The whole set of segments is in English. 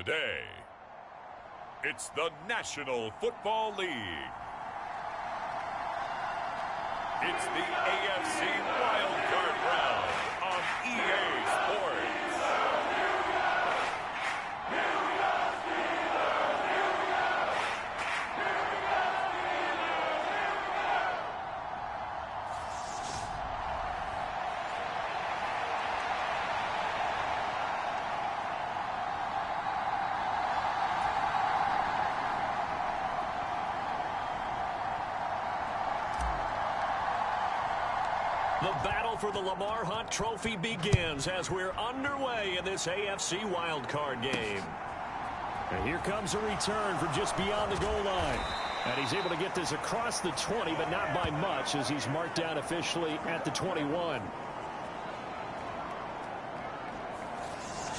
Today, it's the National Football League. It's the AFC Wildcard Round on EA Sports. The battle for the Lamar Hunt Trophy begins as we're underway in this AFC wildcard game. And here comes a return from just beyond the goal line. And he's able to get this across the 20, but not by much as he's marked down officially at the 21.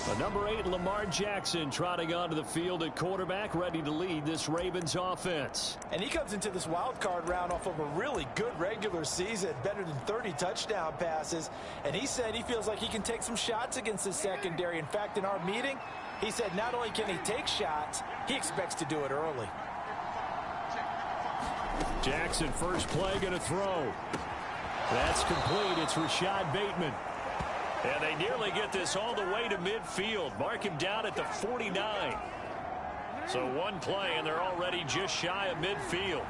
The number 8, Lamar Jackson, trotting onto the field at quarterback, ready to lead this Ravens offense. And he comes into this wild card round off of a really good regular season, better than 30 touchdown passes. And he said he feels like he can take some shots against the secondary. In fact, in our meeting, he said not only can he take shots, he expects to do it early. Jackson, first play, going to throw. That's complete. It's Rashad Bateman. And they nearly get this all the way to midfield. Mark him down at the 49. So one play, and they're already just shy of midfield.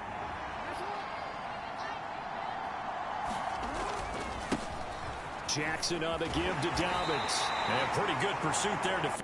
Jackson on the give to Dobbins. And a pretty good pursuit there to...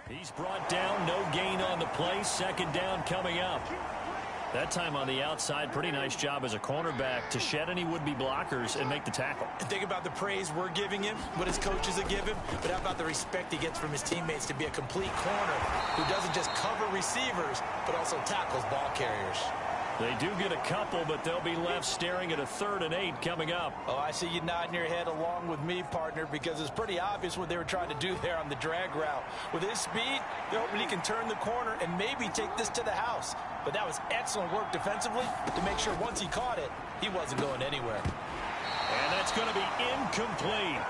He's brought down, no gain on the play. Second down coming up. That time on the outside, pretty nice job as a cornerback to shed any would-be blockers and make the tackle. And think about the praise we're giving him, what his coaches are giving, but how about the respect he gets from his teammates to be a complete corner who doesn't just cover receivers, but also tackles ball carriers. They do get a couple, but they'll be left staring at a 3rd and 8 coming up. Oh, I see you nodding your head along with me, partner, because it's pretty obvious what they were trying to do there on the drag route. With his speed, they're hoping he can turn the corner and maybe take this to the house. But that was excellent work defensively to make sure once he caught it, he wasn't going anywhere. And that's going to be incomplete.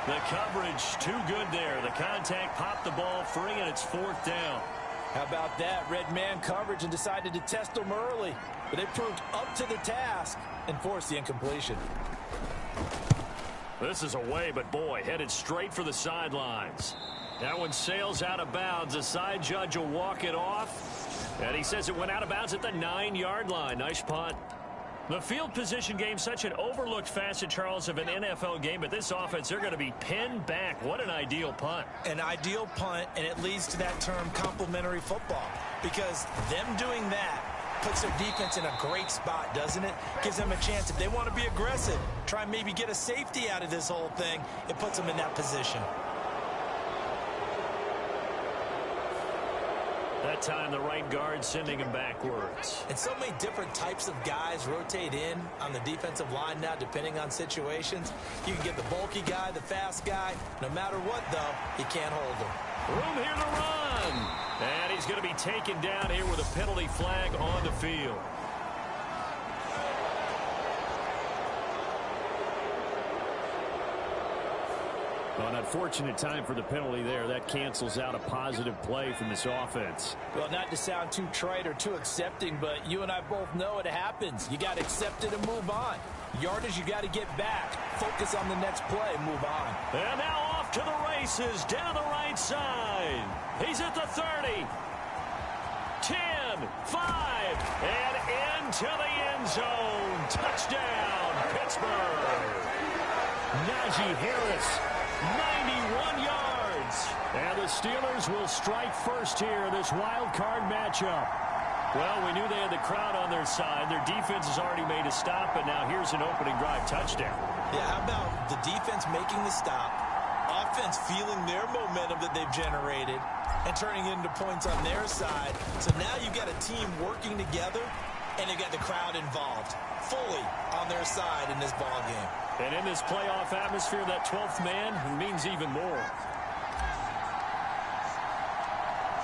The coverage too good there. The contact popped the ball free, and it's 4th down. How about that? Red man coverage and decided to test them early. But they proved up to the task and forced the incompletion. This is away, but boy, headed straight for the sidelines. That one sails out of bounds. The side judge will walk it off. And he says it went out of bounds at the 9-yard line. Nice punt. The field position game, such an overlooked facet, Charles, of an NFL game. But this offense, they're going to be pinned back. What an ideal punt. An ideal punt, and it leads to that term complementary football. Because them doing that puts their defense in a great spot, doesn't it? Gives them a chance. If they want to be aggressive, try and maybe get a safety out of this whole thing, it puts them in that position. That time, the right guard sending him backwards. And so many different types of guys rotate in on the defensive line now, depending on situations. You can get the bulky guy, the fast guy. No matter what, though, you can't hold him. Room here to run. And he's going to be taken down here with a penalty flag on the field. Well, an unfortunate time for the penalty there. That cancels out a positive play from this offense. Well, not to sound too trite or too accepting, but you and I both know it happens. You got to accept it and move on. Yardage, you got to get back. Focus on the next play. Move on. And now off to the races down the right side. He's at the 30. 10, 5, and into the end zone. Touchdown, Pittsburgh. Najee Harris, 91 yards. And the Steelers will strike first here in this wild card matchup. Well, we knew they had the crowd on their side. Their defense has already made a stop, but now here's an opening drive touchdown. Yeah, how about the defense making the stop, offense feeling their momentum that they've generated, and turning it into points on their side. So now you've got a team working together, and you've got the crowd involved fully on their side in this ball game. And in this playoff atmosphere, that 12th man means even more.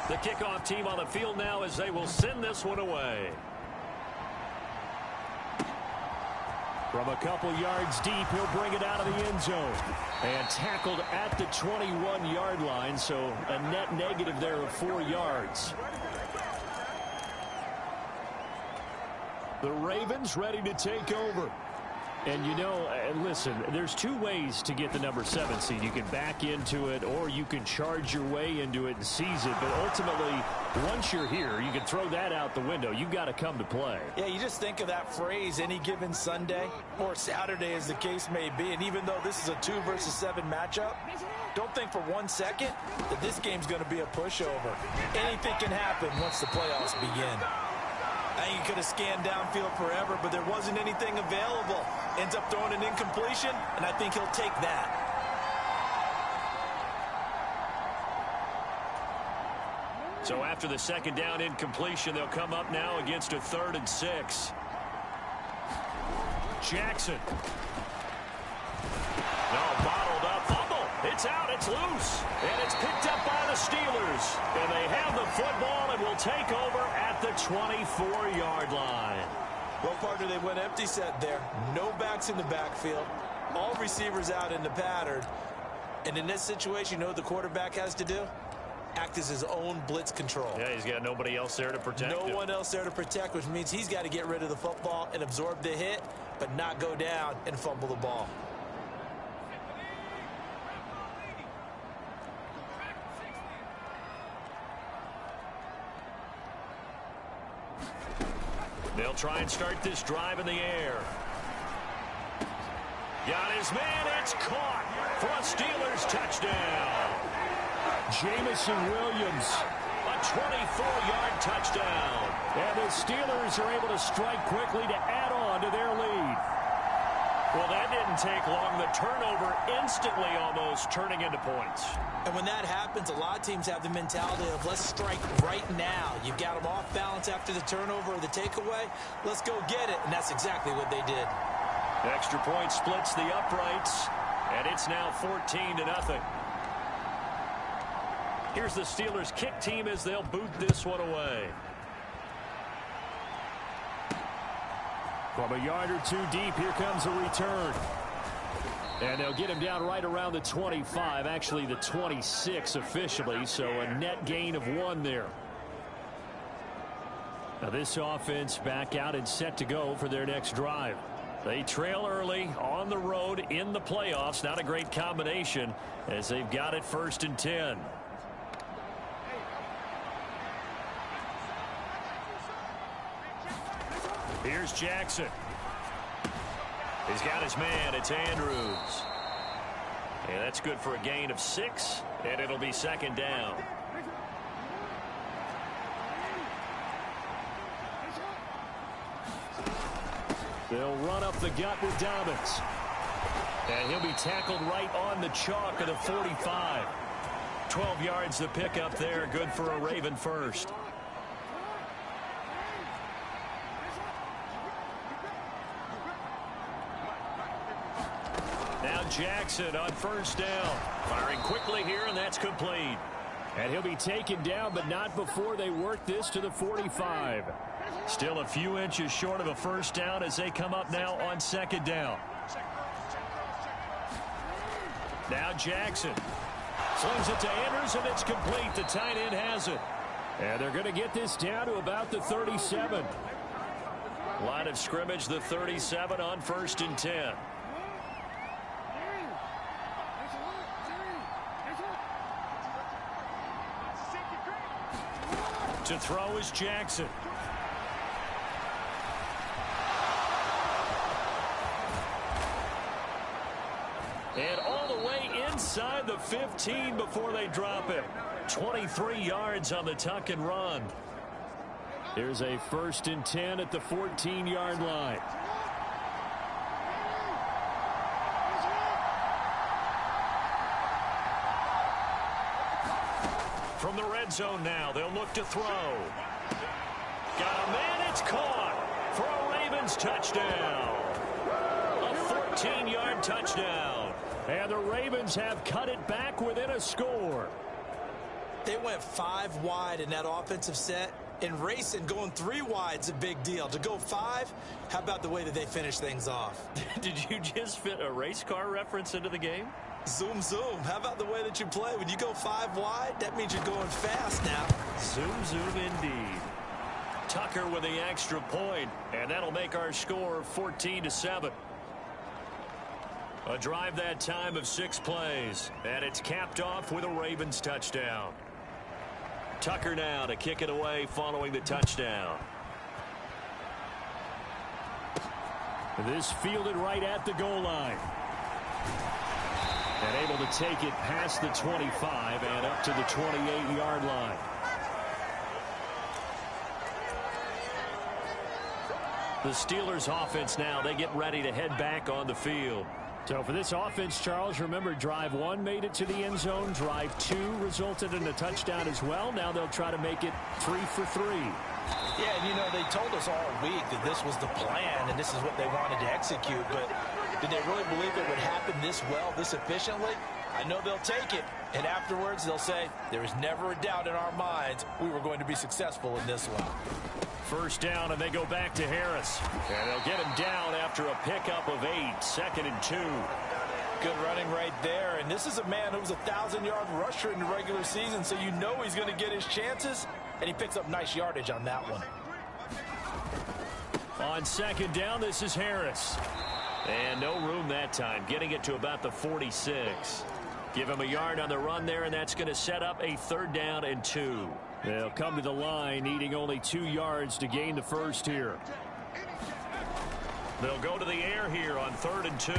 The kickoff team on the field now as they will send this one away. From a couple yards deep, he'll bring it out of the end zone. And tackled at the 21-yard line, so a net negative there of 4 yards. The Ravens ready to take over. And, you know, listen, there's 2 ways to get the number 7 seed. You can back into it or you can charge your way into it and seize it. But ultimately, once you're here, you can throw that out the window. You've got to come to play. Yeah, you just think of that phrase, any given Sunday or Saturday as the case may be. And even though this is a 2 versus 7 matchup, don't think for 1 second that this game's going to be a pushover. Anything can happen once the playoffs begin. I think he could have scanned downfield forever, but there wasn't anything available. Ends up throwing an incompletion, and I think he'll take that. So after the second down incompletion, they'll come up now against a 3rd and 6. Jackson. No, bottled up. Fumble. It's out. It's loose. And it's picked up by the Steelers. And they have the football and will take over at the 24-yard line. Well, partner, they went empty set there. No backs in the backfield. All receivers out in the pattern. And in this situation, you know what the quarterback has to do? Act as his own blitz control. Yeah, he's got nobody else there to protect him. No one else there to protect, which means he's got to get rid of the football and absorb the hit, but not go down and fumble the ball. They'll try and start this drive in the air. Got his man. It's caught for a Steelers touchdown. Jamison Williams, a 24-yard touchdown. And the Steelers are able to strike quickly to add on to their lead. Well, that didn't take long. The turnover instantly almost turning into points. And when that happens, a lot of teams have the mentality of let's strike right now. You've got them off balance after the turnover or the takeaway. Let's go get it. And that's exactly what they did. Extra point splits the uprights, and it's now 14-0. Here's the Steelers kick team as they'll boot this one away. From a yard or two deep, here comes a return. And they'll get him down right around the 25, actually the 26 officially, so a net gain of 1 there. Now this offense back out and set to go for their next drive. They trail early on the road in the playoffs. Not a great combination as they've got it 1st and 10. Here's Jackson. He's got his man. It's Andrews. And that's good for a gain of 6, and it'll be 2nd down. They'll run up the gut with Dobbins. And he'll be tackled right on the chalk of the 45. 12 yards to pick up there. Good for a Raven first. Now Jackson on 1st down. Firing quickly here, and that's complete. And he'll be taken down, but not before they work this to the 45. Still a few inches short of a 1st down as they come up now on 2nd down. Now Jackson slings it to Andrews, and it's complete. The tight end has it. And they're going to get this down to about the 37. Line of scrimmage, the 37 on 1st and 10. To throw is Jackson. And all the way inside the 15 before they drop it. 23 yards on the tuck and run. Here's a 1st and 10 at the 14-yard line. From the red zone now, they'll look to throw. Got a man, it's caught for a Ravens touchdown. A 14-yard touchdown. And the Ravens have cut it back within a score. They went 5 wide in that offensive set. And racing, going 3 wide is a big deal. To go 5, how about the way that they finish things off? Did you just fit a race car reference into the game? Zoom, zoom. How about the way that you play? When you go 5 wide, that means you're going fast now. Zoom, zoom indeed. Tucker with the extra point, and that'll make our score 14-7. A drive that time of 6 plays, and it's capped off with a Ravens touchdown. Tucker now to kick it away following the touchdown. This fielded right at the goal line. And able to take it past the 25 and up to the 28-yard line. The Steelers offense now, they get ready to head back on the field. So for this offense, Charles, remember drive 1 made it to the end zone. Drive 2 resulted in a touchdown as well. Now they'll try to make it 3 for 3. Yeah, and you know, they told us all week that this was the plan and this is what they wanted to execute. But did they really believe it would happen this well, this efficiently? I know they'll take it. And afterwards, they'll say, there is never a doubt in our minds we were going to be successful in this one. 1st down, and they go back to Harris. And they'll get him down after a pickup of 8. 2nd and 2. Good running right there. And this is a man who was a 1,000-yard rusher in the regular season, so you know he's going to get his chances. And he picks up nice yardage on that one. On 2nd down, this is Harris. And no room that time, getting it to about the 46. Give him a yard on the run there, and that's going to set up a 3rd down and 2. They'll come to the line, needing only 2 yards to gain the first here. They'll go to the air here on 3rd and 2.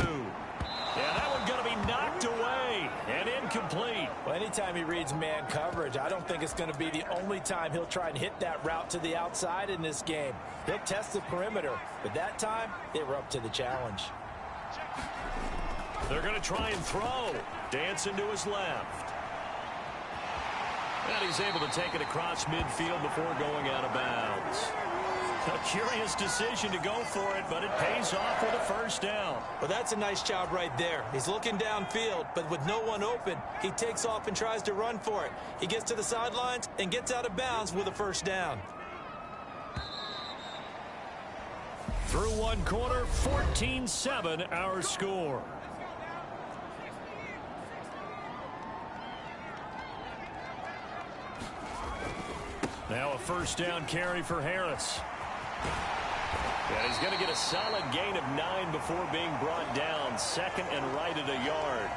And that one going to be knocked away and incomplete. Well, anytime he reads man coverage, I don't think it's going to be the only time he'll try and hit that route to the outside in this game. He'll test the perimeter, but that time they were up to the challenge. They're going to try and throw. Dancing to his left. And he's able to take it across midfield before going out of bounds. A curious decision to go for it, but it pays off with a first down. Well, that's a nice job right there. He's looking downfield, but with no one open, he takes off and tries to run for it. He gets to the sidelines and gets out of bounds with a first down. Through one quarter, 14-7 our score. Now a first down carry for Harris. And he's going to get a solid gain of 9 before being brought down. Second and right at a yard.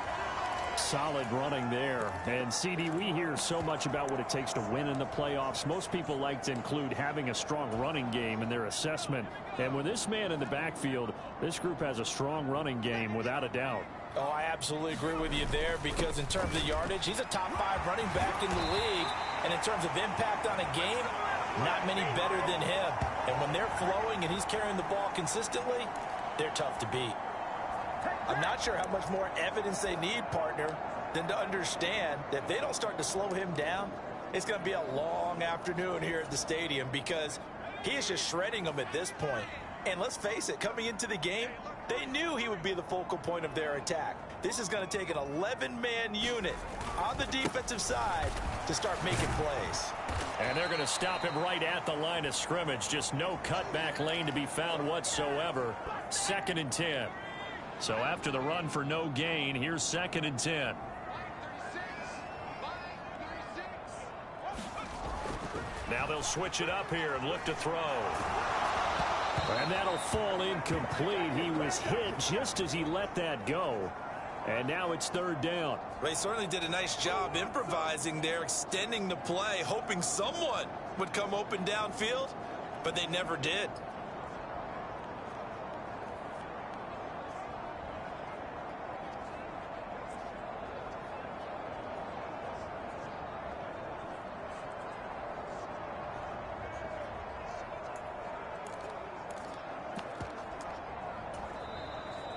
Solid running there. And, CD, we hear so much about what it takes to win in the playoffs. Most people like to include having a strong running game in their assessment. And with this man in the backfield, this group has a strong running game without a doubt. Oh, I absolutely agree with you there because in terms of yardage, he's a top 5 running back in the league. And in terms of impact on a game, not many better than him. And when they're flowing and he's carrying the ball consistently, they're tough to beat. I'm not sure how much more evidence they need, partner, than to understand that if they don't start to slow him down, it's going to be a long afternoon here at the stadium because he is just shredding them at this point. And let's face it, coming into the game, they knew he would be the focal point of their attack. This is going to take an 11-man unit on the defensive side to start making plays. And they're going to stop him right at the line of scrimmage. Just no cutback lane to be found whatsoever. 2nd and 10. So after the run for no gain, here's 2nd and 10. Now they'll switch it up here and look to throw. And that'll fall incomplete. He was hit just as he let that go. And now it's 3rd down. They certainly did a nice job improvising there, extending the play, hoping someone would come open downfield, but they never did.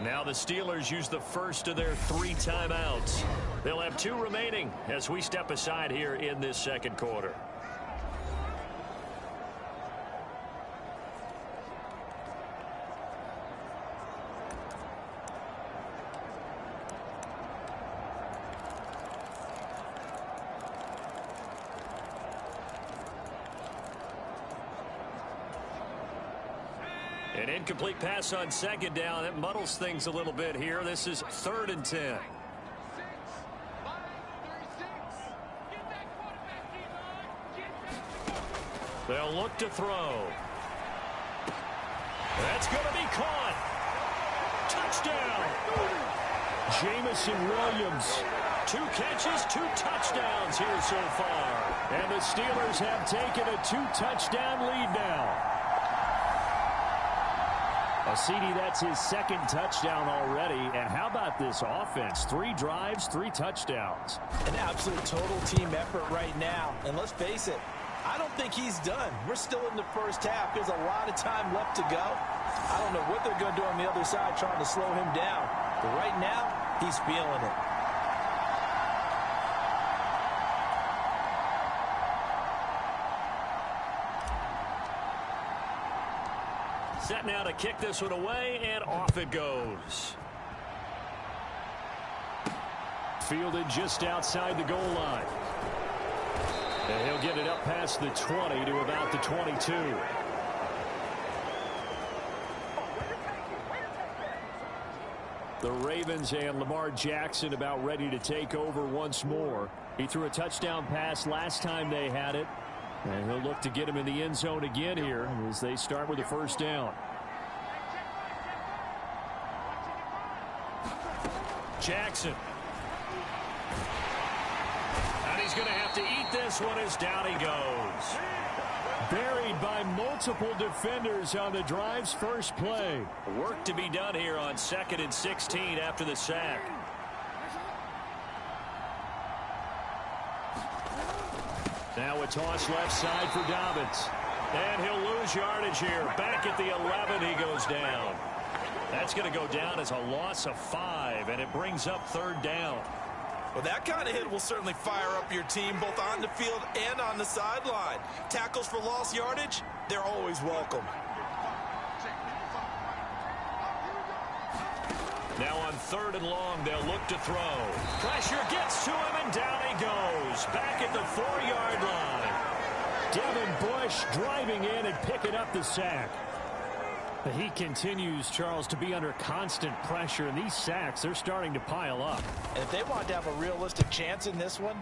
Now the Steelers use the first of their 3 timeouts. They'll have 2 remaining as we step aside here in this 2nd quarter. An incomplete pass on 2nd down. That muddles things a little bit here. This is 3rd and 10. They'll look to throw. That's going to be caught. Touchdown. Jamison Williams. 2 catches, 2 touchdowns here so far. And the Steelers have taken a 2-touchdown lead now. CD, that's his 2nd touchdown already. And how about this offense? 3 drives, 3 touchdowns. An absolute total team effort right now. And let's face it, I don't think he's done. We're still in the first half. There's a lot of time left to go. I don't know what they're going to do on the other side trying to slow him down. But right now, he's feeling it. Set now to kick this one away, and off it goes. Fielded just outside the goal line. And he'll get it up past the 20 to about the 22. The Ravens and Lamar Jackson about ready to take over once more. He threw a touchdown pass last time they had it. And he'll look to get him in the end zone again here as they start with a first down. Jackson. And And he's going to have to eat this one as down he goes. Buried by multiple defenders on the drive's first play. Work to be done here on 2nd and 16 after the sack. Now a toss left side for Dobbins. And he'll lose yardage here. Back at the 11, he goes down. That's going to go down as a loss of 5, and it brings up 3rd down. Well, that kind of hit will certainly fire up your team both on the field and on the sideline. Tackles for lost yardage, they're always welcome. Now on 3rd and long, they'll look to throw. Pressure gets to him, and down he goes. Back at the 4-yard line. Devin Bush driving in and picking up the sack. He continues, Charles, to be under constant pressure, and these sacks, they're starting to pile up. And if they want to have a realistic chance in this one,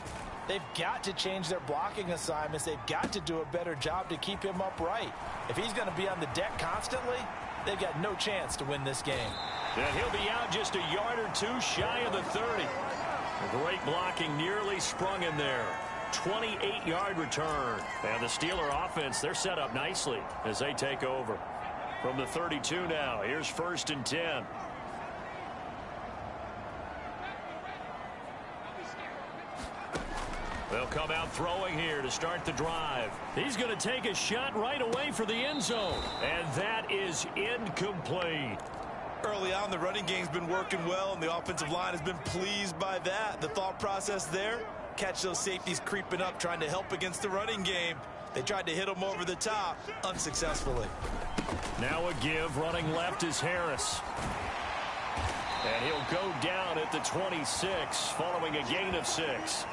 they've got to change their blocking assignments. They've got to do a better job to keep him upright. If he's going to be on the deck constantly, they've got no chance to win this game. And he'll be out just a yard or 2 shy of the 30. Great blocking, nearly sprung in there. 28-yard return. And the Steeler offense, they're set up nicely as they take over. From the 32 now, here's 1st and 10. They'll come out throwing here to start the drive. He's going to take a shot right away for the end zone. And that is incomplete. Early on, the running game's been working well, and the offensive line has been pleased by that. The thought process there, catch those safeties creeping up, trying to help against the running game. They tried to hit him over the top, unsuccessfully. Now a give, running left is Harris. And he'll go down at the 26, following a gain of 6.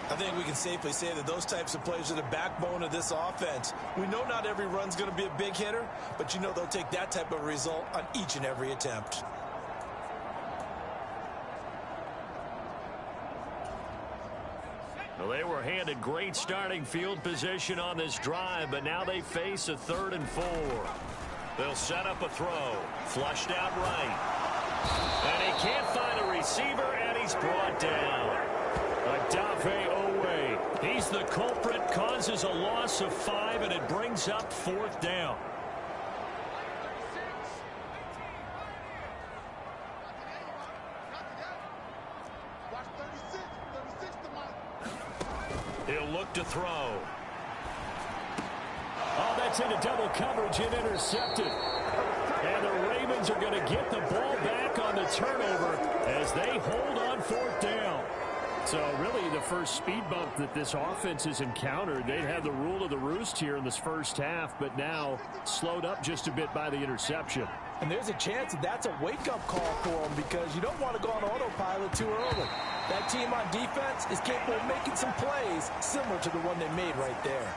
I think we can safely say that those types of plays are the backbone of this offense. We know not every run's going to be a big hitter, but you know they'll take that type of result on each and every attempt. Well, they were handed great starting field position on this drive, but now they face a 3rd and 4. They'll set up a throw. Flushed out right. And he can't find a receiver, and he's brought down. Adave Owe. He's the culprit, causes a loss of 5, and it brings up 4th down. He'll look to throw. Oh, that's into double coverage and intercepted. And the Ravens are going to get the ball back on the turnover as they hold on 4th down. So really the first speed bump that this offense has encountered. They'd had the rule of the roost here in this first half, but now slowed up just a bit by the interception. And there's a chance that that's a wake-up call for them because you don't want to go on autopilot too early. That team on defense is capable of making some plays similar to the one they made right there.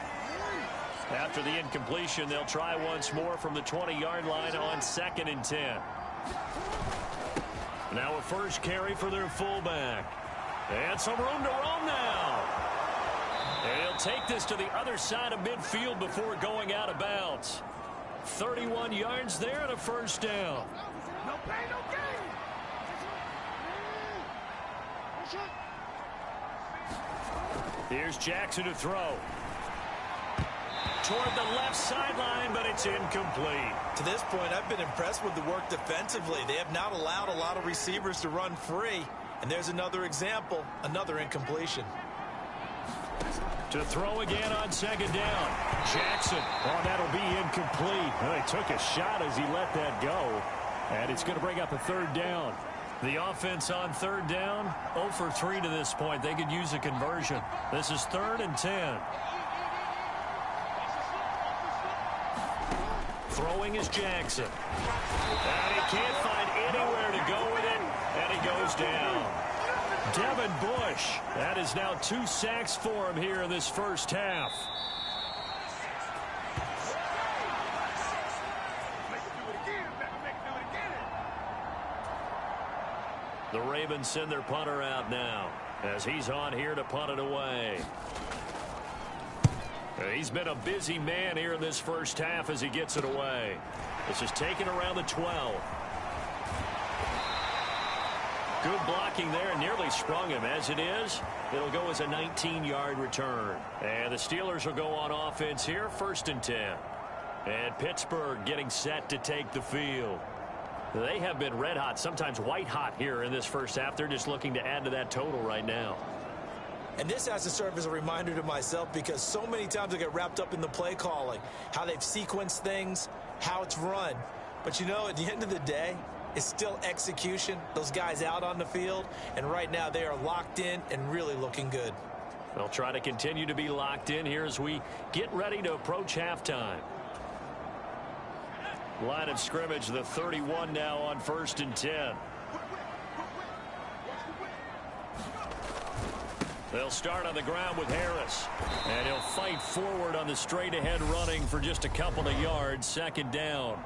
After the incompletion, they'll try once more from the 20-yard line on 2nd and 10. Now a first carry for their fullback. And some room to roam now. And he'll take this to the other side of midfield before going out of bounds. 31 yards there and a 1st down. No pain, no gain. Here's Jackson to throw. Toward the left sideline, but it's incomplete. To this point, I've been impressed with the work defensively. They have not allowed a lot of receivers to run free. And there's another example, another incompletion. To throw again on 2nd down. Jackson. Oh, that'll be incomplete. Well, he took a shot as he let that go. And it's going to bring up a 3rd down. The offense on 3rd down, 0 for 3 to this point. They could use a conversion. This is 3rd and 10. Throwing is Jackson. And he can't find anywhere to go with it, and he goes down. Devin Bush. That is now 2 sacks for him here in this first half. The Ravens send their punter out now as he's on here to punt it away. He's been a busy man here in this first half as he gets it away. This is taken around the 12. Good blocking there and nearly sprung him. As it is, it'll go as a 19-yard return. And the Steelers will go on offense here, 1st and 10. And Pittsburgh getting set to take the field. They have been red hot, sometimes white hot here in this first half. They're just looking to add to that total right now. And this has to serve as a reminder to myself because so many times I get wrapped up in the play calling, how they've sequenced things, how it's run. But, you know, at the end of the day, it's still execution. Those guys out on the field, and right now they are locked in and really looking good. They'll try to continue to be locked in here as we get ready to approach halftime. Line of scrimmage, the 31 now on 1st and 10. They'll start on the ground with Harris. And he'll fight forward on the straight-ahead running for just a couple of yards. 2nd down.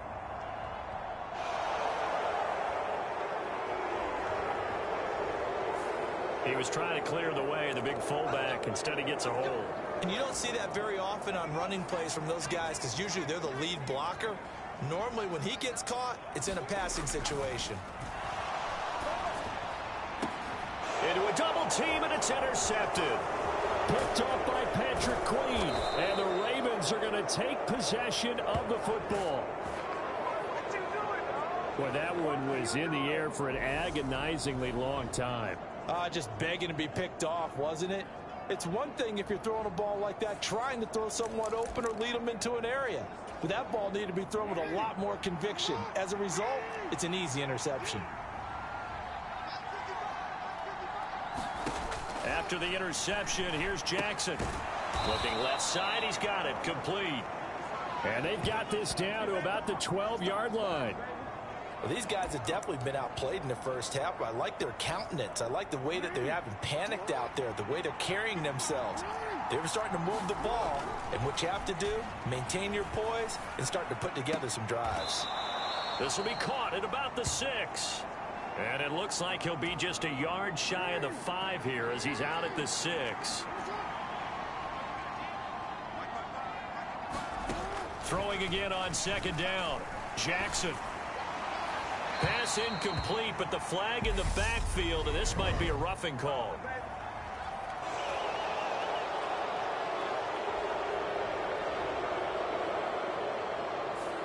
He was trying to clear the way, the big fullback. Instead, he gets a hold. And you don't see that very often on running plays from those guys because usually they're the lead blocker. Normally, when he gets caught, it's in a passing situation. Into a double team, and it's intercepted. Picked up by Patrick Queen. And the Ravens are going to take possession of the football. Well, that one was in the air for an agonizingly long time. Just begging to be picked off, wasn't it? It's one thing if you're throwing a ball like that, trying to throw someone open or lead them into an area. But that ball needed to be thrown with a lot more conviction. As a result, it's an easy interception. After the interception, here's Jackson. Looking left side, he's got it. Complete. And they've got this down to about the 12-yard line. Well, these guys have definitely been outplayed in the first half. I like their countenance. I like the way that they haven't panicked out there, the way they're carrying themselves. They were starting to move the ball, and what you have to do, maintain your poise and start to put together some drives. This will be caught at about the 6. And it looks like he'll be just a yard shy of the 5 here as he's out at the 6. Throwing again on 2nd down. Jackson. Pass incomplete, but the flag in the backfield, and this might be a roughing call.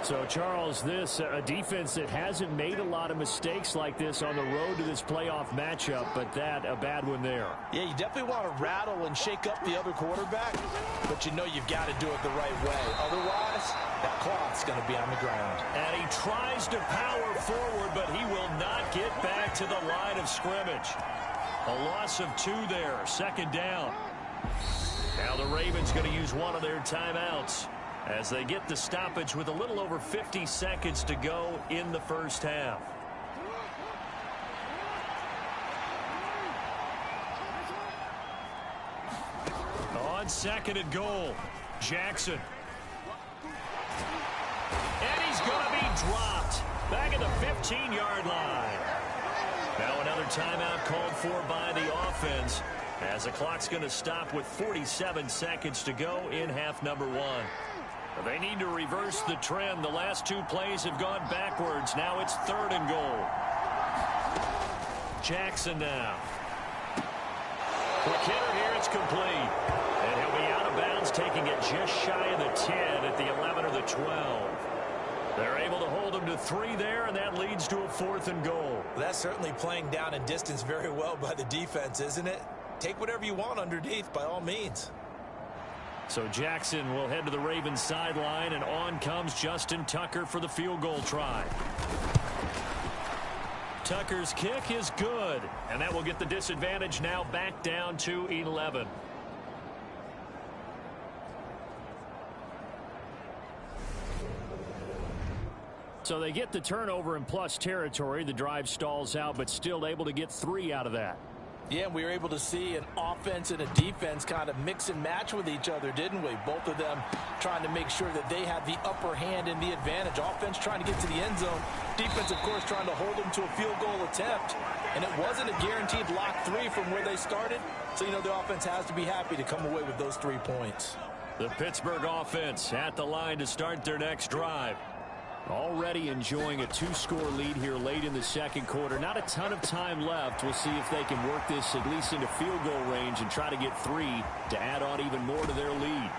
So, Charles, this a defense that hasn't made a lot of mistakes like this on the road to this playoff matchup, but that a bad one there. Yeah, you definitely want to rattle and shake up the other quarterback, but you know you've got to do it the right way. Otherwise, that clock's going to be on the ground. And he tries to power forward, but he will not get back to the line of scrimmage. A loss of 2 there, 2nd down. Now the Ravens going to use one of their timeouts as they get the stoppage with a little over 50 seconds to go in the first half. On 2nd and goal, Jackson. And he's going to be dropped back at the 15-yard line. Now another timeout called for by the offense as the clock's going to stop with 47 seconds to go in half number 1. They need to reverse the trend. The last 2 plays have gone backwards. Now it's 3rd and goal. Jackson now. Quick hitter here. It's complete. And he'll be out of bounds, taking it just shy of the 10 at the 11 or the 12. They're able to hold him to 3 there, and that leads to a 4th and goal. That's certainly playing down in distance very well by the defense, isn't it? Take whatever you want underneath by all means. So Jackson will head to the Ravens sideline, and on comes Justin Tucker for the field goal try. Tucker's kick is good, and that will get the disadvantage now back down to 11. So they get the turnover in plus territory. The drive stalls out, but still able to get 3 out of that. Yeah, we were able to see an offense and a defense kind of mix and match with each other, didn't we? Both of them trying to make sure that they have the upper hand and the advantage. Offense trying to get to the end zone. Defense, of course, trying to hold them to a field goal attempt. And it wasn't a guaranteed lock 3 from where they started. So, you know, the offense has to be happy to come away with those 3 points. The Pittsburgh offense at the line to start their next drive. Already enjoying a 2-score lead here late in the second quarter. Not a ton of time left. We'll see if they can work this at least into field goal range and try to get 3 to add on even more to their lead.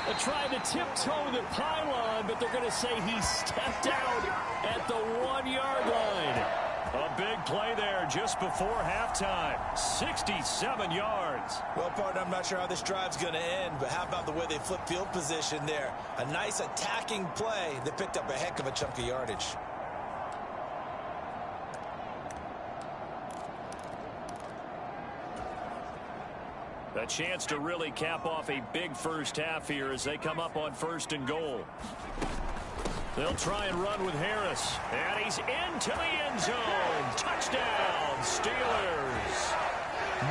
They're trying to tiptoe the pylon, but they're going to say he stepped out at the 1-yard line. A big play there just before halftime. 67 yards. Well, partner, I'm not sure how this drive's going to end, but how about the way they flip field position there? A nice attacking play that picked up a heck of a chunk of yardage. A chance to really cap off a big first half here as they come up on 1st and goal. They'll try and run with Harris. And he's into the end zone. Touchdown, Steelers.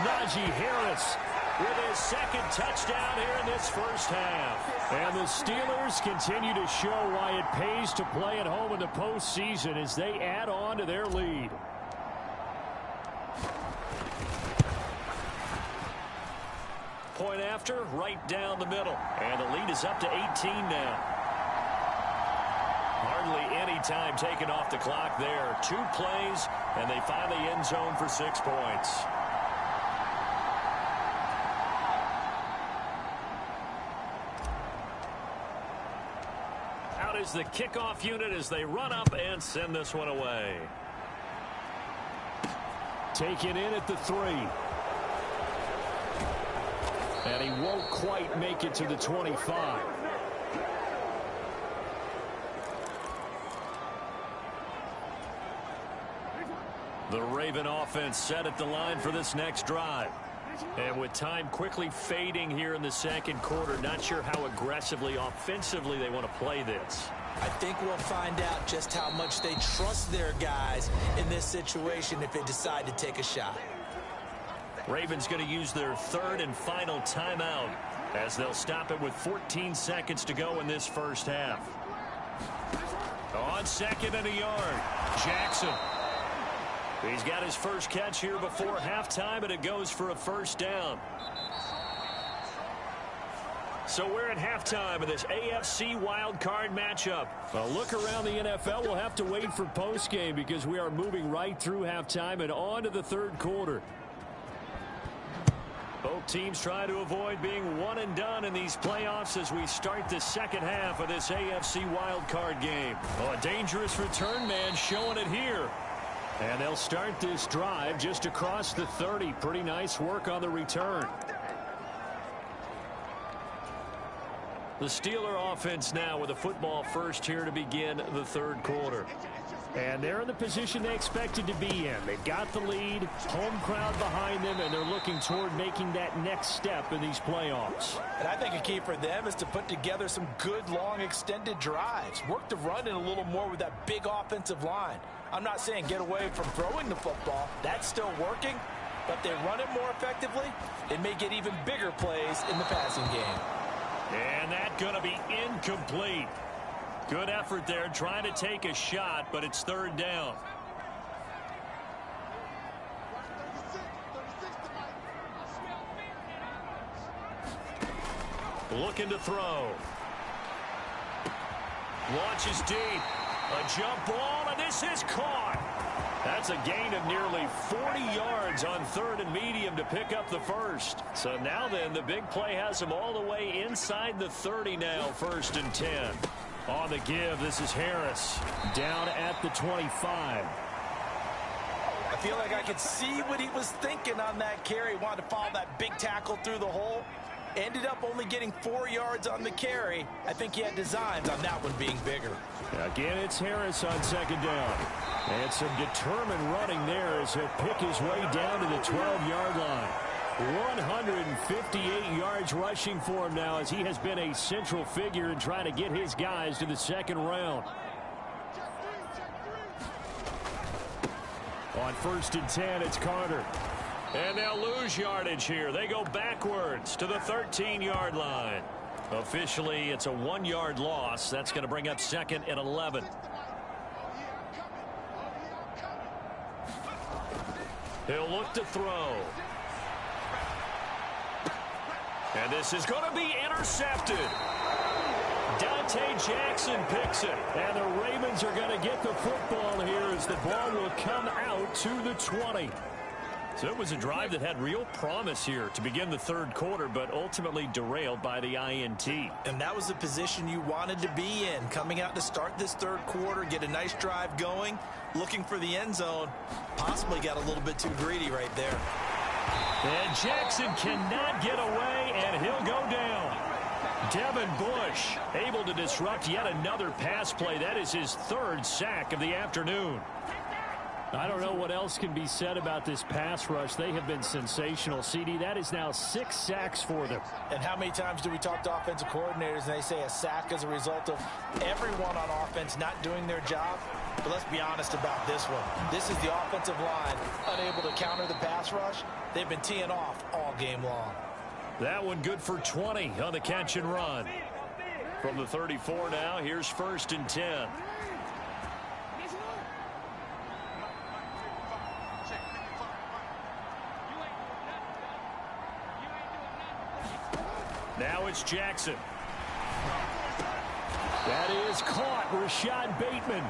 Najee Harris with his second touchdown here in this first half. And the Steelers continue to show why it pays to play at home in the postseason as they add on to their lead. Point after, right down the middle. And the lead is up to 18 now. Hardly any time taken off the clock there. 2 plays, and they find the end zone for 6 points. Out is the kickoff unit as they run up and send this one away. Taken in at the 3. And he won't quite make it to the 25. The Raven offense set at the line for this next drive. And with time quickly fading here in the second quarter, not sure how aggressively, offensively they want to play this. I think we'll find out just how much they trust their guys in this situation if they decide to take a shot. Ravens going to use their 3rd and final timeout as they'll stop it with 14 seconds to go in this first half. On 2nd and a yard, Jackson. He's got his first catch here before halftime, and it goes for a first down. So we're at halftime of this AFC wildcard matchup. A look around the NFL. We'll have to wait for postgame because we are moving right through halftime and on to the 3rd quarter. Both teams try to avoid being one and done in these playoffs as we start the second half of this AFC wildcard game. Oh, a dangerous return man showing it here. And they'll start this drive just across the 30. Pretty nice work on the return. The Steeler offense now with a football first here to begin the 3rd quarter. And they're in the position they expected to be in. They've got the lead, home crowd behind them, and they're looking toward making that next step in these playoffs. And I think a key for them is to put together some good, long, extended drives. Work the run in a little more with that big offensive line. I'm not saying get away from throwing the football. That's still working. But if they run it more effectively, it may get even bigger plays in the passing game. And that's going to be incomplete. Good effort there trying to take a shot, but it's 3rd down. Looking to throw. Launches deep. A jump ball, and this is caught. That's a gain of nearly 40 yards on 3rd and medium to pick up the first. So now then, the big play has him all the way inside the 30 now, 1st and 10. On the give, this is Harris. Down at the 25. I feel like I could see what he was thinking on that carry. Wanted to follow that big tackle through the hole. Ended up only getting 4 yards on the carry. I think he had designs on that one being bigger. Again, it's Harris on 2nd down. And some determined running there as he'll pick his way down to the 12-yard line. 158 yards rushing for him now as he has been a central figure in trying to get his guys to the 2nd round. On 1st and 10, it's Carter. And they'll lose yardage here. They go backwards to the 13-yard line. Officially, it's a 1-yard loss. That's going to bring up 2nd and 11. He'll look to throw. And this is going to be intercepted. Dante Jackson picks it. And the Ravens are going to get the football here as the ball will come out to the 20. So it was a drive that had real promise here to begin the third quarter, but ultimately derailed by the INT. And that was the position you wanted to be in, coming out to start this third quarter, get a nice drive going, looking for the end zone. Possibly got a little bit too greedy right there. And Jackson cannot get away, and he'll go down. Devin Bush able to disrupt yet another pass play. That is his third sack of the afternoon. I don't know what else can be said about this pass rush. They have been sensational, CD. That is now 6 sacks for them. And how many times do we talk to offensive coordinators and they say a sack is a result of everyone on offense not doing their job? But let's be honest about this one. This is the offensive line unable to counter the pass rush. They've been teeing off all game long. That one good for 20 on the catch and run. From the 34 now, here's 1st and 10. Now it's Jackson. That is caught. Rashad Bateman.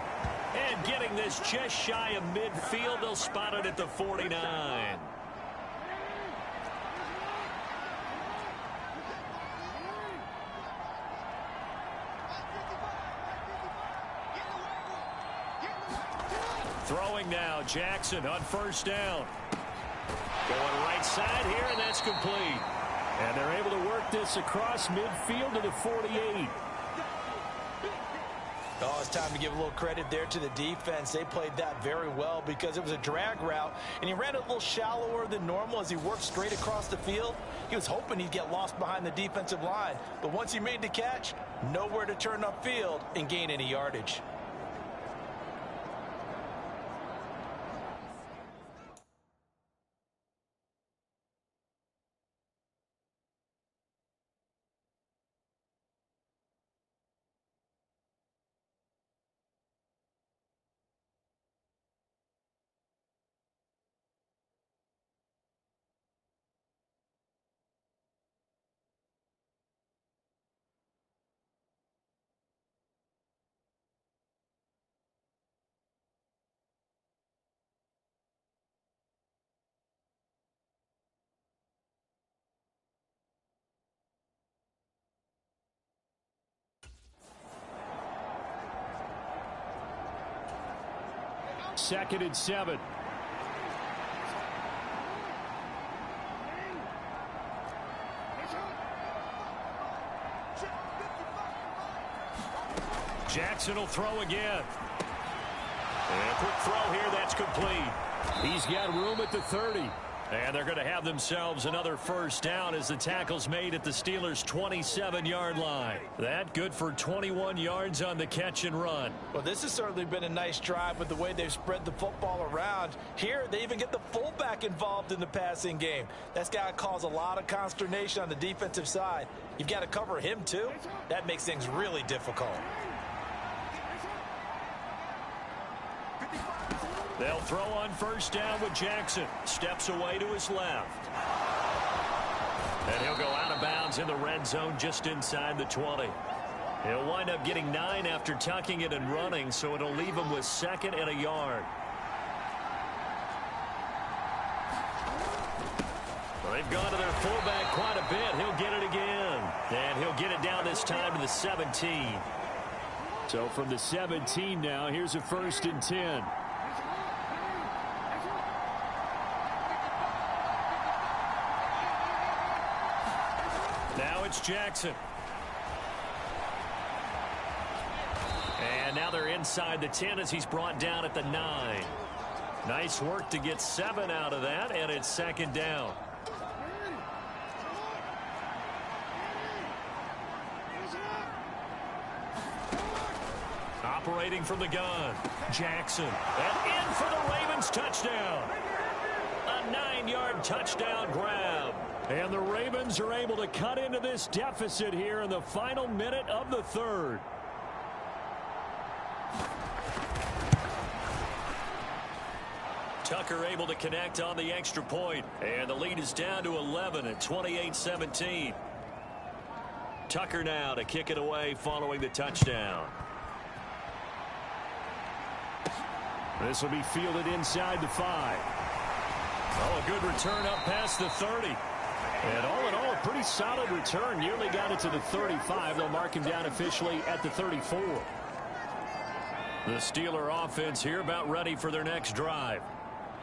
And getting this just shy of midfield. They'll spot it at the 49. Throwing now, Jackson on 1st down. Going right side here, and that's complete. And they're able to work this across midfield to the 48. Oh, it's time to give a little credit there to the defense. They played that very well because it was a drag route, and he ran it a little shallower than normal as he worked straight across the field. He was hoping he'd get lost behind the defensive line, but once he made the catch, nowhere to turn upfield and gain any yardage. Second and 7. Jackson will throw again. And a quick throw here, that's complete. He's got room at the 30. And they're going to have themselves another 1st down as the tackle's made at the Steelers' 27-yard line. That good for 21 yards on the catch and run. Well, this has certainly been a nice drive with the way they've spread the football around. Here, they even get the fullback involved in the passing game. That's got to cause a lot of consternation on the defensive side. You've got to cover him, too. That makes things really difficult. They'll throw on 1st down with Jackson. Steps away to his left. And he'll go out of bounds in the red zone just inside the 20. He'll wind up getting 9 after tucking it and running, so it'll leave him with 2nd and a yard. Well, they've gone to their fullback quite a bit. He'll get it again. And he'll get it down this time to the 17. So from the 17 now, here's a 1st and 10. Now it's Jackson. And now they're inside the 10 as he's brought down at the 9. Nice work to get 7 out of that, and it's 2nd down. Operating from the gun, Jackson. And in for the Ravens touchdown. A 9-yard touchdown grab. And the Ravens are able to cut into this deficit here in the final minute of the 3rd. Tucker able to connect on the extra point. And the lead is down to 11 at 28-17. Tucker now to kick it away following the touchdown. This will be fielded inside the 5. Oh, a good return up past the 30. And all in all, a pretty solid return. Nearly got it to the 35. They'll mark him down officially at the 34. The Steeler offense here about ready for their next drive.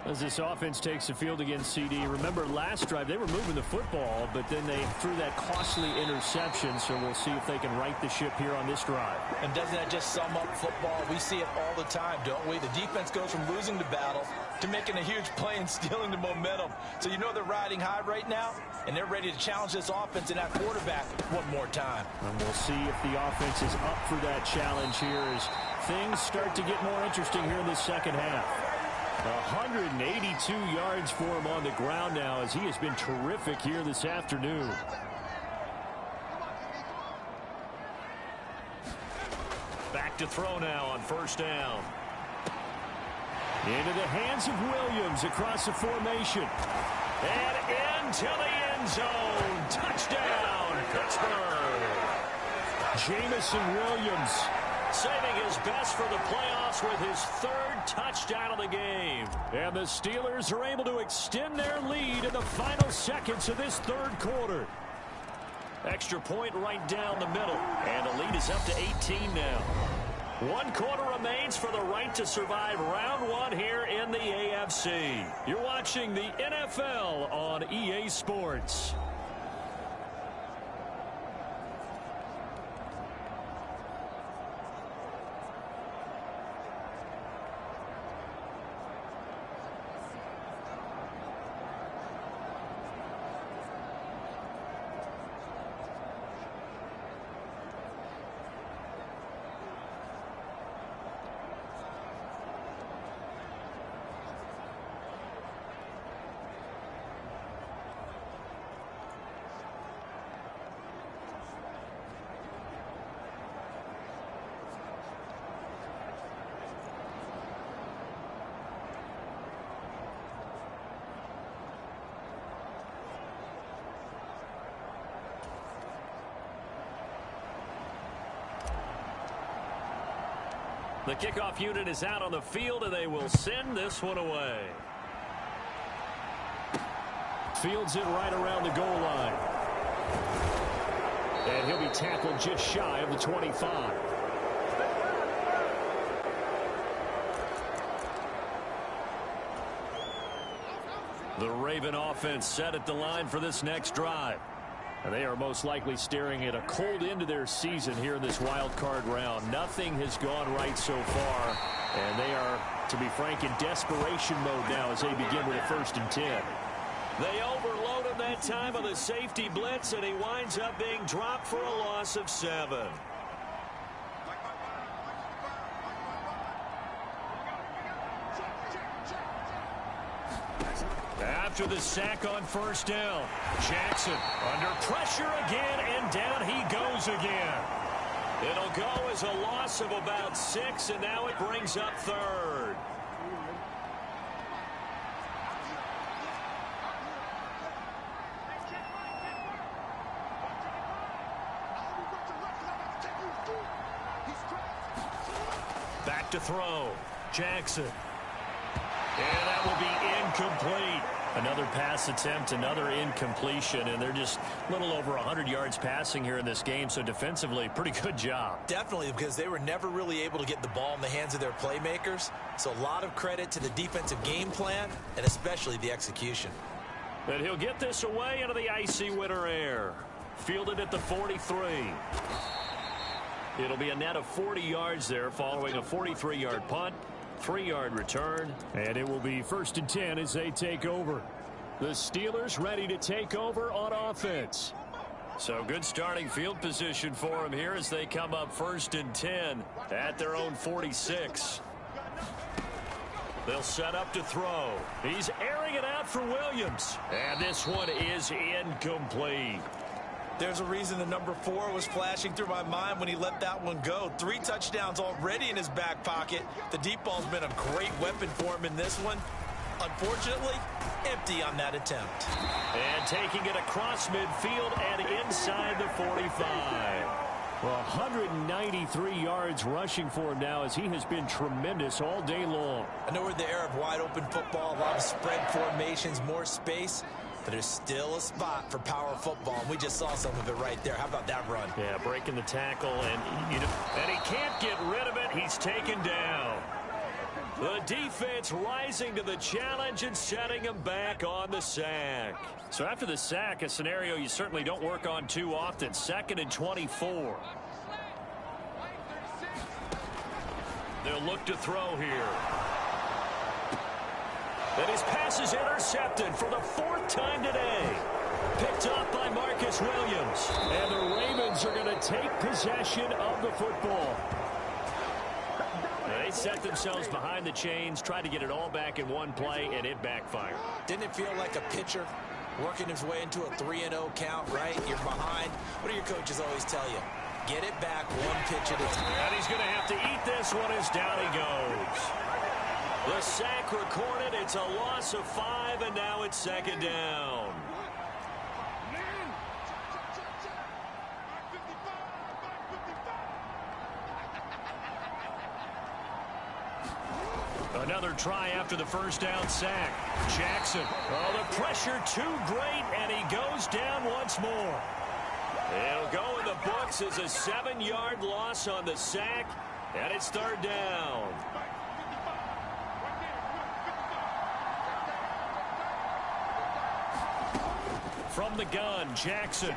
As this offense takes the field against CD, remember last drive they were moving the football, but then they threw that costly interception, so we'll see if they can right the ship here on this drive. And doesn't that just sum up football? We see it all the time, don't we? The defense goes from losing the battle to making a huge play and stealing the momentum. So you know they're riding high right now, and they're ready to challenge this offense and that quarterback one more time. And we'll see if the offense is up for that challenge here as things start to get more interesting here in the second half. 182 yards for him on the ground now as he has been terrific here this afternoon. Back to throw now on first down. Into the hands of Williams across the formation. And into the end zone. Touchdown, Pittsburgh. Jamison Williams saving his best for the playoffs with his 3rd touchdown of the game. And the Steelers are able to extend their lead in the final seconds of this 3rd quarter. Extra point right down the middle. And the lead is up to 18 now. 1 quarter remains for the right to survive round 1 here in the AFC. You're watching the NFL on EA Sports. The kickoff unit is out on the field, and they will send this one away. Fields it right around the goal line. And he'll be tackled just shy of the 25. The Raven offense set at the line for this next drive. And they are most likely staring at a cold end to their season here in this wild card round. Nothing has gone right so far, and they are, to be frank, in desperation mode now as they begin with a 1st and 10. They overload him that time of the safety blitz, and he winds up being dropped for a loss of 7. After the sack on first down, Jackson under pressure again, and down he goes again. It'll go as a loss of about 6, and now it brings up 3rd. Back to throw, Jackson. And that will be incomplete. Another pass attempt, another incompletion, and they're just a little over 100 yards passing here in this game, so defensively, pretty good job. Definitely, because they were never really able to get the ball in the hands of their playmakers, so a lot of credit to the defensive game plan, and especially the execution. And he'll get this away into the icy winter air. Fielded at the 43. It'll be a net of 40 yards there following a 43-yard punt. 3-yard return. And it will be 1st and 10 as they take over. The Steelers ready to take over on offense. So good starting field position for them here as they come up 1st and 10 at their own 46. They'll set up to throw. He's airing it out for Williams. And this one is incomplete. There's a reason the number 4 was flashing through my mind when he let that one go. 3 touchdowns already in his back pocket. The deep ball's been a great weapon for him in this one. Unfortunately, empty on that attempt. And taking it across midfield and inside the 45. Well, 193 yards rushing for him now as he has been tremendous all day long. I know we're in the era of wide open football, a lot of spread formations, more space, but there's still a spot for power football, and we just saw some of it right there. How about that run? Yeah, breaking the tackle, and he can't get rid of it. He's taken down. The defense rising to the challenge and setting him back on the sack. So after the sack, a scenario you certainly don't work on too often. 2nd and 24. They'll look to throw here. And his pass is intercepted for the 4th time today. Picked up by Marcus Williams. And the Ravens are going to take possession of the football. They set themselves behind the chains, tried to get it all back in one play, and it backfired. Didn't it feel like a pitcher working his way into a 3-0 count, right? You're behind. What do your coaches always tell you? Get it back one pitch at a time. And he's going to have to eat this one as down he goes. The sack recorded. It's a loss of 5, and now it's 2nd down. Another try after the 1st down sack. Jackson. Oh, the pressure too great, and he goes down once more. It'll go in the books as a 7-yard loss on the sack, and it's 3rd down. From the gun, Jackson.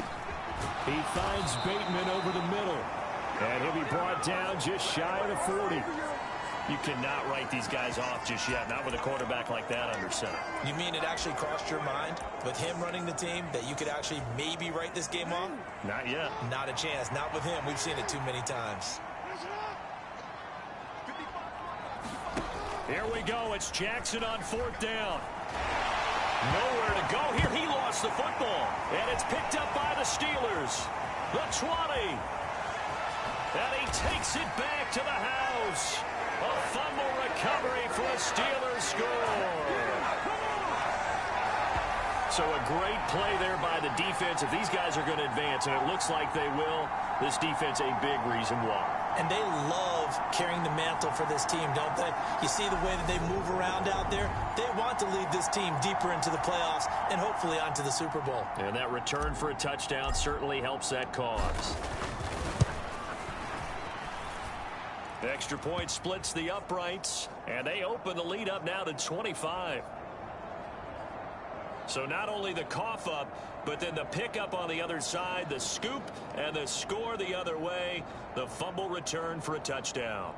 He finds Bateman over the middle. And he'll be brought down just shy of the 40. You cannot write these guys off just yet, not with a quarterback like that under center. You mean it actually crossed your mind with him running the team that you could actually maybe write this game off? Not yet. Not a chance. Not with him. We've seen it too many times. Here we go. It's Jackson on 4th down. Nowhere to go here. He lost the football. And it's picked up by the Steelers. The 20. And he takes it back to the house. A fumble recovery for a Steelers score. So a great play there by the defense. If these guys are going to advance, and it looks like they will, this defense a big reason why. And they love carrying the mantle for this team, don't they? You see the way that they move around out there? They want to lead this team deeper into the playoffs and hopefully onto the Super Bowl. And that return for a touchdown certainly helps that cause. The extra point splits the uprights, and they open the lead up now to 25. So not only the cough up, but then the pickup on the other side, the scoop, and the score the other way. The fumble return for a touchdown.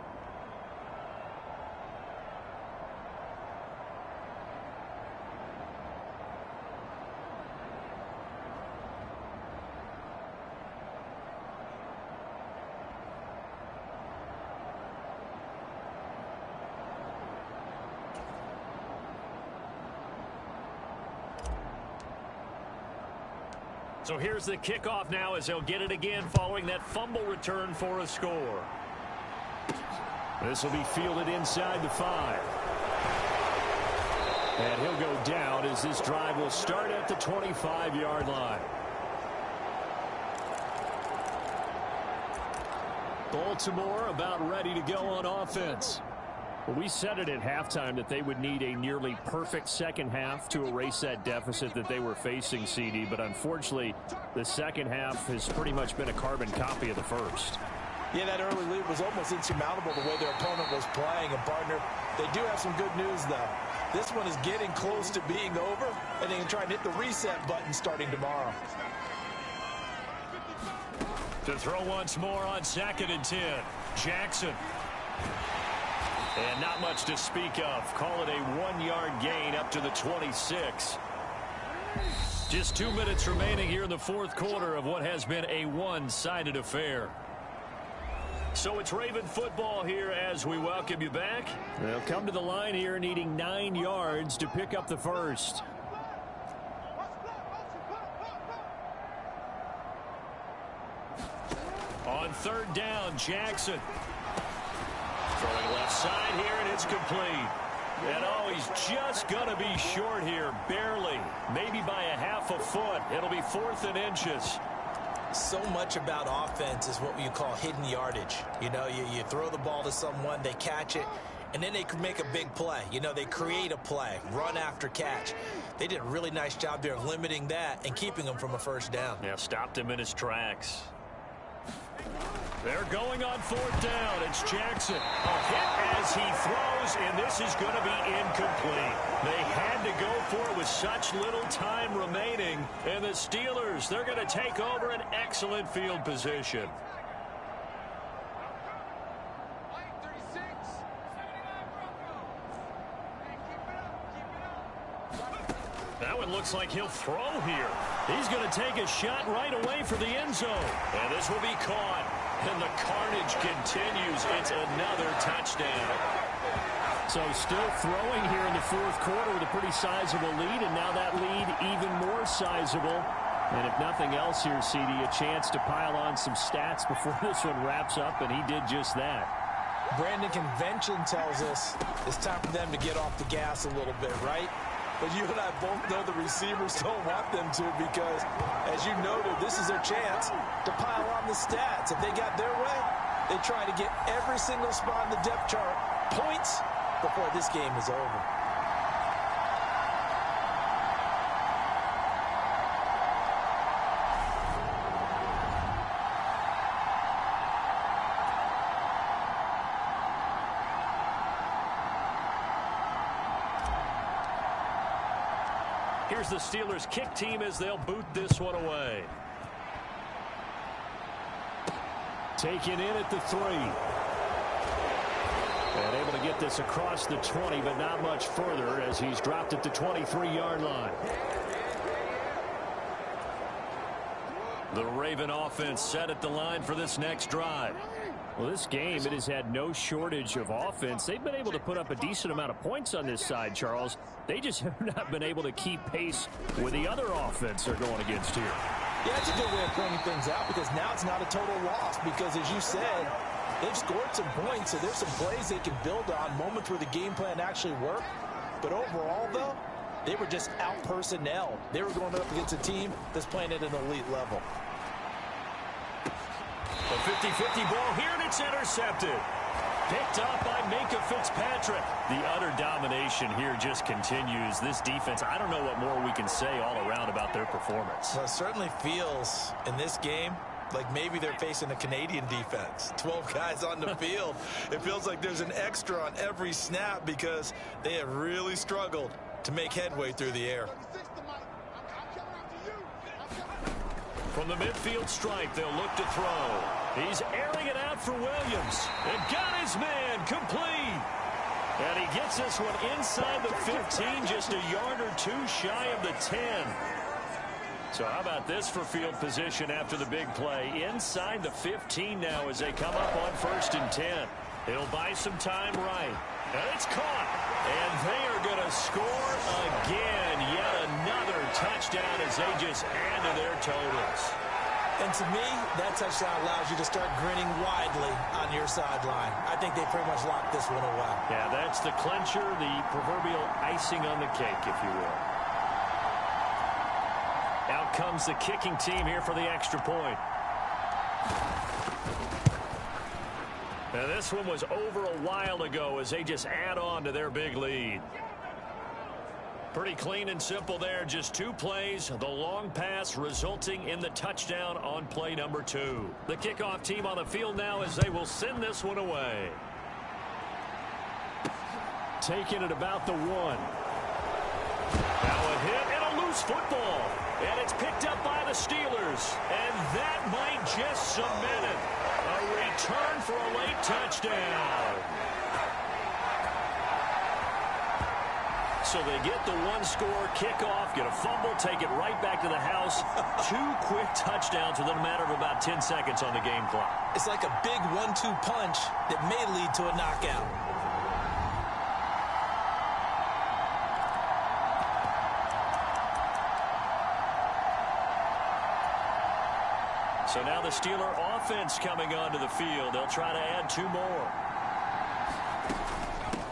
So here's the kickoff now as they'll get it again following that fumble return for a score. This will be fielded inside the 5. And he'll go down as this drive will start at the 25-yard line. Baltimore about ready to go on offense. Well, we said it at halftime that they would need a nearly perfect second half to erase that deficit that they were facing, CD. But unfortunately, the second half has pretty much been a carbon copy of the first. Yeah, that early lead was almost insurmountable the way their opponent was playing. And, partner, they do have some good news, though. This one is getting close to being over, and they can try and hit the reset button starting tomorrow. To throw once more on 2nd and 10. Jackson. And not much to speak of. Call it a 1-yard gain up to the 26. Just 2 minutes remaining here in the 4th quarter of what has been a one-sided affair. So it's Raven football here as we welcome you back. They'll come to the line here needing 9 yards to pick up the first. On 3rd down, Jackson. Throwing left side here, and it's complete. And oh, he's just going to be short here, barely. Maybe by a half a foot. It'll be 4th and inches. So much about offense is what you call hidden yardage. You know, you throw the ball to someone, they catch it, and then they can make a big play. You know, they create a play, run after catch. They did a really nice job there of limiting that and keeping him from a first down. Yeah, stopped him in his tracks. They're going on 4th down. It's Jackson. A hit as he throws, and this is going to be incomplete. They had to go for it with such little time remaining. And the Steelers, they're going to take over an excellent field position. That one looks like he'll throw here. He's going to take a shot right away for the end zone. And this will be caught. And the carnage continues. It's another touchdown. So still throwing here in the 4th quarter with a pretty sizable lead, and now that lead even more sizable. And if nothing else here, CD, a chance to pile on some stats before this one wraps up, and he did just that. Brandon, convention tells us it's time for them to get off the gas a little bit, right? But you and I both know the receivers don't want them to because, as you noted, this is their chance to pile on the stats. If they got their way, they try to get every single spot in the depth chart points before this game is over. Here's the Steelers kick team as they'll boot this one away. Taken in at the 3. And able to get this across the 20, but not much further as he's dropped at the 23-yard line. The Raven offense set at the line for this next drive. Well, this game, it has had no shortage of offense. They've been able to put up a decent amount of points on this side, Charles. They just have not been able to keep pace with the other offense they're going against here. Yeah, that's a good way of pointing things out because now it's not a total loss because, as you said, they've scored some points, so there's some plays they can build on, moments where the game plan actually worked. But overall, though, they were just out-personnelled. They were going up against a team that's playing at an elite level. A 50-50 ball here, and it's intercepted. Picked up by Minka Fitzpatrick. The utter domination here just continues. This defense, I don't know what more we can say all around about their performance. Well, it certainly feels in this game like maybe they're facing a Canadian defense. 12 guys on the field. It feels like there's an extra on every snap because they have really struggled to make headway through the air. From the midfield stripe, they'll look to throw. He's airing it out for Williams. And got his man complete. And he gets this one inside the 15, just a yard or two shy of the 10. So how about this for field position after the big play? Inside the 15 now as they come up on 1st and 10. He'll buy some time right. And it's caught. And they are going to score again. Yet another touchdown as they just add to their totals. And to me, that touchdown allows you to start grinning widely on your sideline. I think they pretty much locked this one away. Yeah, that's the clincher, the proverbial icing on the cake, if you will. Out comes the kicking team here for the extra point. Now, this one was over a while ago as they just add on to their big lead. Pretty clean and simple there. Just 2 plays. The long pass resulting in the touchdown on play number 2. The kickoff team on the field now as they will send this one away. Taking it about the 1. Now a hit and a loose football. And it's picked up by the Steelers. And that might just cement it. A return for a late touchdown. So they get the 1-score kickoff, get a fumble, take it right back to the house. 2 quick touchdowns within a matter of about 10 seconds on the game clock. It's like a big 1-2 punch that may lead to a knockout. So now the Steeler offense coming onto the field. They'll try to add 2 more.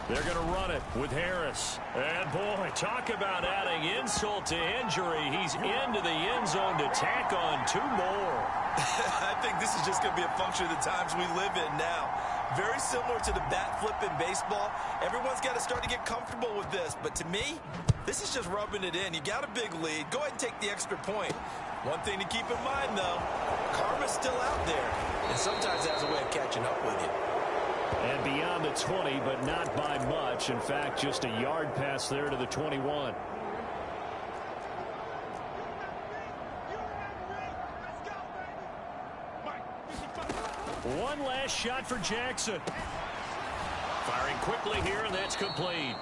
They're going to run it with Harris. And, boy, talk about adding insult to injury. He's into the end zone to tack on 2 more. I think this is just going to be a function of the times we live in now. Very similar to the bat flip in baseball. Everyone's got to start to get comfortable with this. But to me, this is just rubbing it in. You got a big lead. Go ahead and take the extra point. One thing to keep in mind, though, karma's still out there. And sometimes it has a way of catching up with you. And beyond the 20, but not by much. In fact, just a yard pass there to the 21. One last shot for Jackson. Firing quickly here, and that's complete.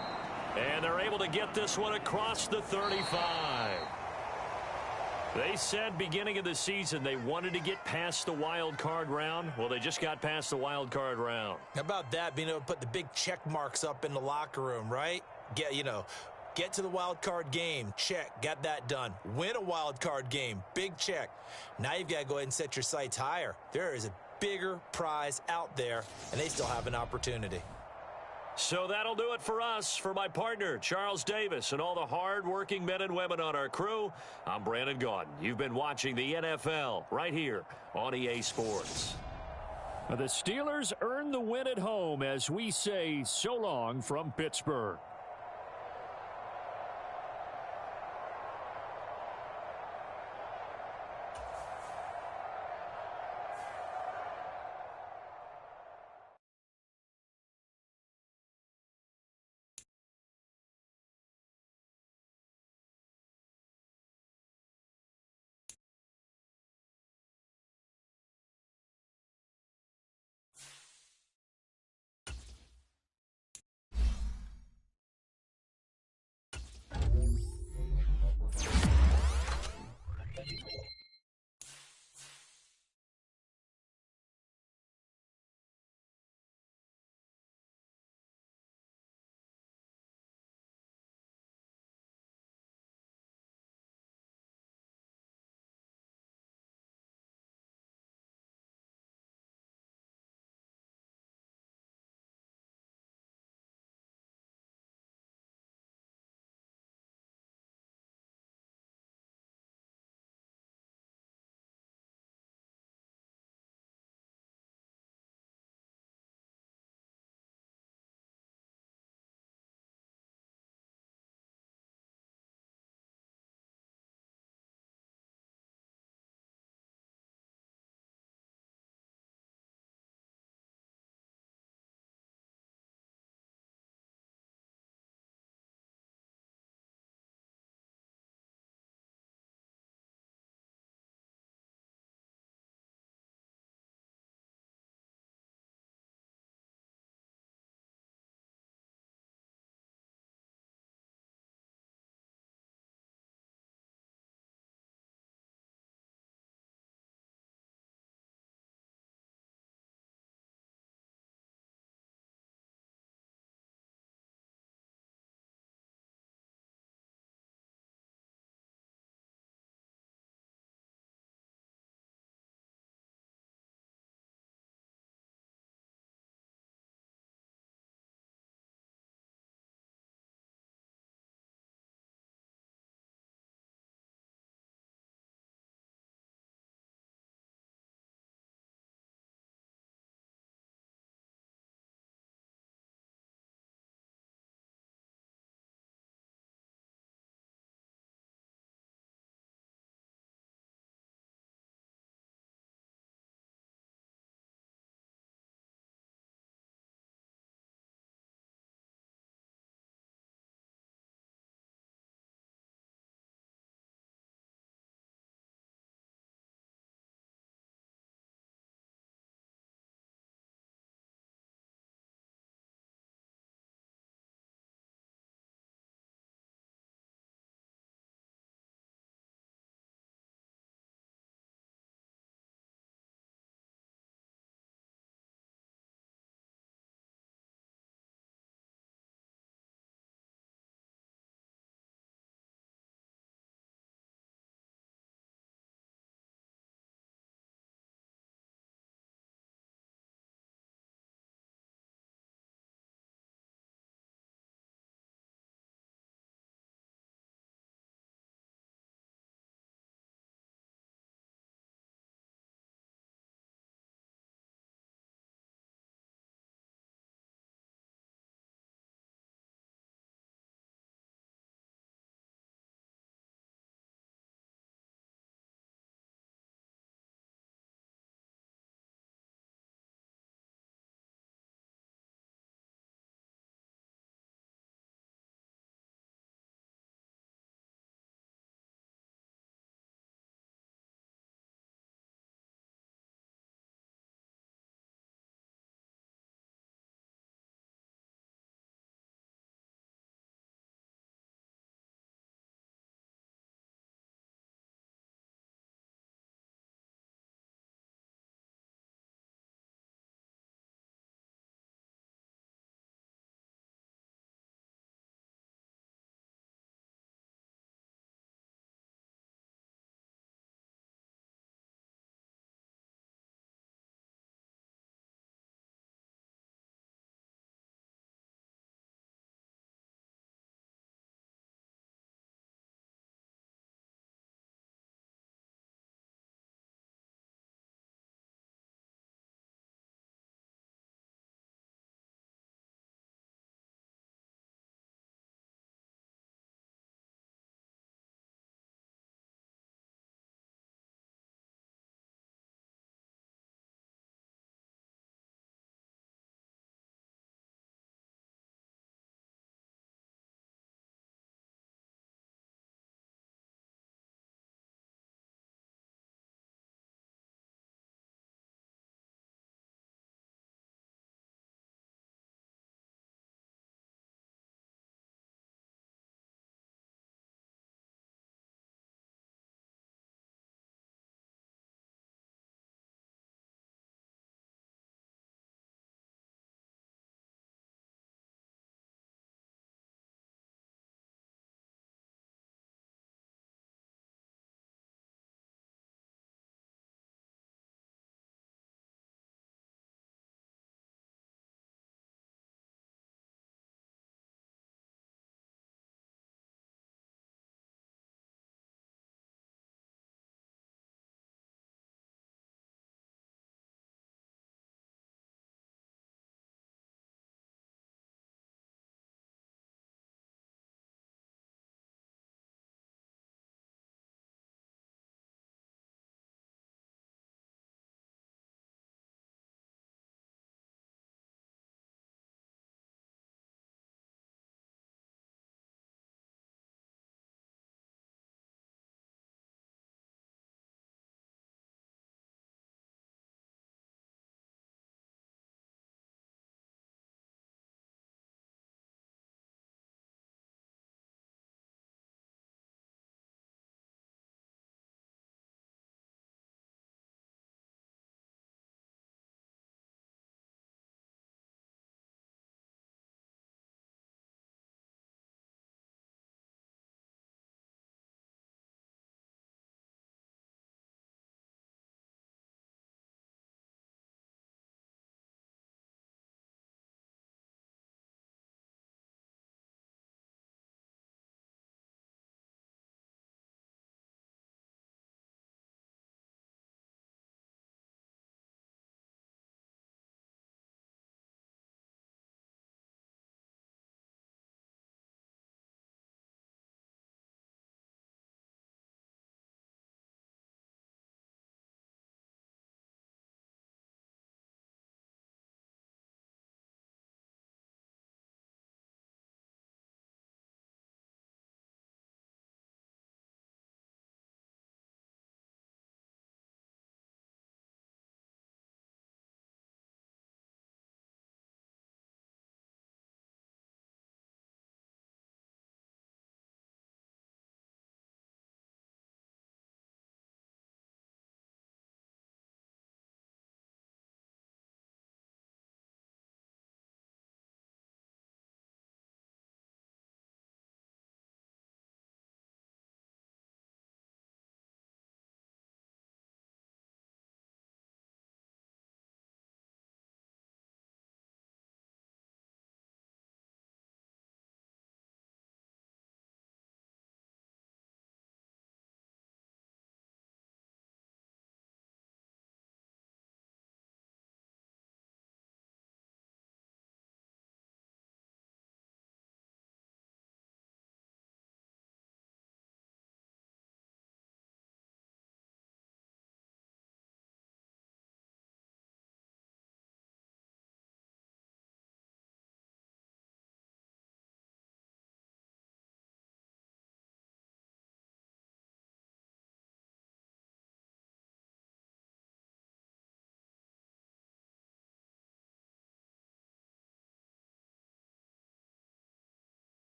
And they're able to get this one across the 35. They said beginning of the season they wanted to get past the wild card round. Well, they just got past the wild card round. How about that, being able to put the big check marks up in the locker room, right? Get to the wild card game, check, got that done. Win a wild card game, big check. Now you've got to go ahead and set your sights higher. There is a bigger prize out there, and they still have an opportunity. So that'll do it for us. For my partner, Charles Davis, and all the hard-working men and women on our crew, I'm Brandon Gaudin. You've been watching the NFL right here on EA Sports. The Steelers earn the win at home as we say so long from Pittsburgh.